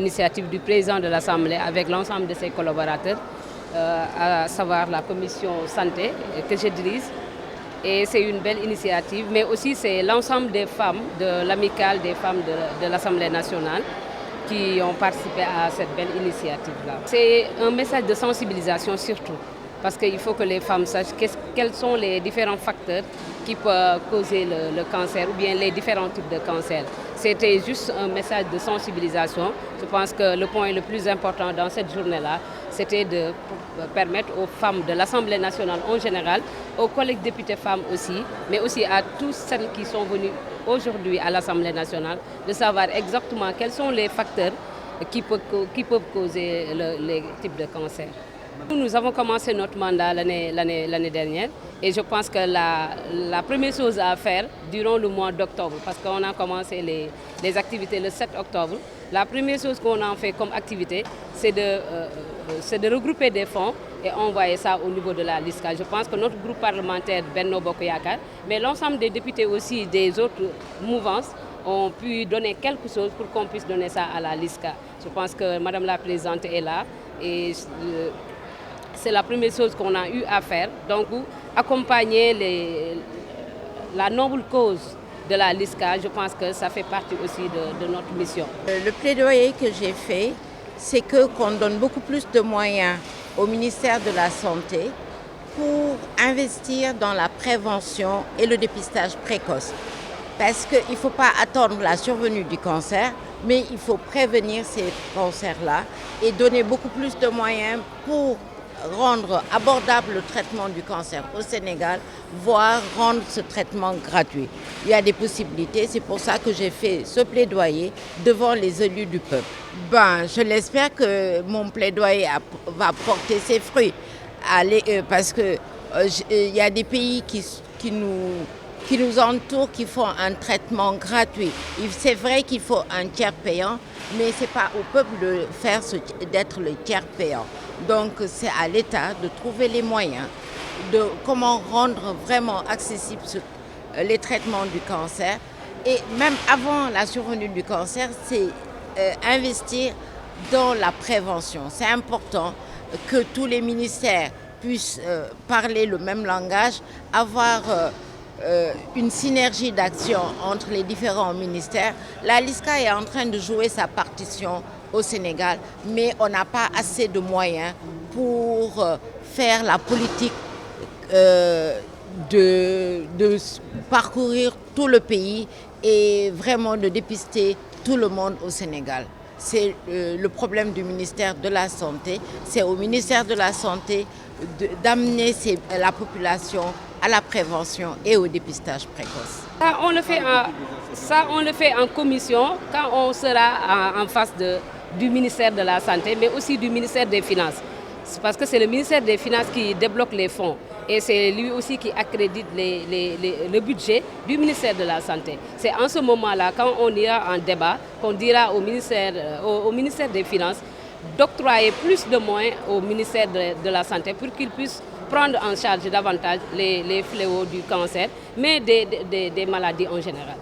l'initiative du président de l'Assemblée avec l'ensemble de ses collaborateurs, à savoir la commission santé que je dirige. Et c'est une belle initiative, mais aussi c'est l'ensemble des femmes de l'amicale des femmes de l'Assemblée nationale qui ont participé à cette belle initiative-là. C'est un message de sensibilisation surtout, parce qu'il faut que les femmes sachent quels sont les différents facteurs qui peuvent causer le cancer ou bien les différents types de cancer. C'était juste un message de sensibilisation. Je pense que le point le plus important dans cette journée-là, c'était de permettre aux femmes de l'Assemblée nationale en général, aux collègues députés femmes aussi, mais aussi à tous celles qui sont venues aujourd'hui à l'Assemblée nationale, de savoir exactement quels sont les facteurs qui peuvent causer les types de cancer. Nous avons commencé notre mandat l'année dernière et je pense que la première chose à faire durant le mois d'octobre, parce qu'on a commencé les activités le 7 octobre, la première chose qu'on a fait comme activité, c'est de regrouper des fonds et envoyer ça au niveau de la LISCA. Je pense que notre groupe parlementaire Benno Bokk Yakaar, mais l'ensemble des députés aussi des autres mouvances ont pu donner quelque chose pour qu'on puisse donner ça à la LISCA. Je pense que Madame la Présidente est là et c'est la première chose qu'on a eu à faire. Donc, accompagner la noble cause de la LISCA, je pense que ça fait partie aussi de notre mission. Le plaidoyer que j'ai fait, c'est qu'on donne beaucoup plus de moyens au ministère de la Santé pour investir dans la prévention et le dépistage précoce. Parce qu'il ne faut pas attendre la survenue du cancer, mais il faut prévenir ces cancers-là et donner beaucoup plus de moyens pour rendre abordable le traitement du cancer au Sénégal, voire rendre ce traitement gratuit. Il y a des possibilités, c'est pour ça que j'ai fait ce plaidoyer devant les élus du peuple. Je l'espère que mon plaidoyer va porter ses fruits, parce que y a des pays qui nous entourent, qui font un traitement gratuit. C'est vrai qu'il faut un tiers payant, mais ce n'est pas au peuple de faire d'être le tiers payant. Donc c'est à l'État de trouver les moyens de comment rendre vraiment accessibles les traitements du cancer. Et même avant la survenue du cancer, c'est investir dans la prévention. C'est important que tous les ministères puissent parler le même langage, avoir une synergie d'action entre les différents ministères. La LISCA est en train de jouer sa partition au Sénégal, mais on n'a pas assez de moyens pour faire la politique de parcourir tout le pays et vraiment de dépister tout le monde au Sénégal. C'est le problème du ministère de la Santé. C'est au ministère de la Santé d'amener la population à la prévention et au dépistage précoce. Ça, on le fait en commission quand on sera en face du ministère de la Santé, mais aussi du ministère des Finances. Parce que c'est le ministère des Finances qui débloque les fonds et c'est lui aussi qui accrédite le budget du ministère de la Santé. C'est en ce moment-là, quand on ira en débat, qu'on dira au ministère des Finances d'octroyer plus de moyens au ministère de la Santé pour qu'il puisse prendre en charge davantage les fléaux du cancer, mais des maladies en général.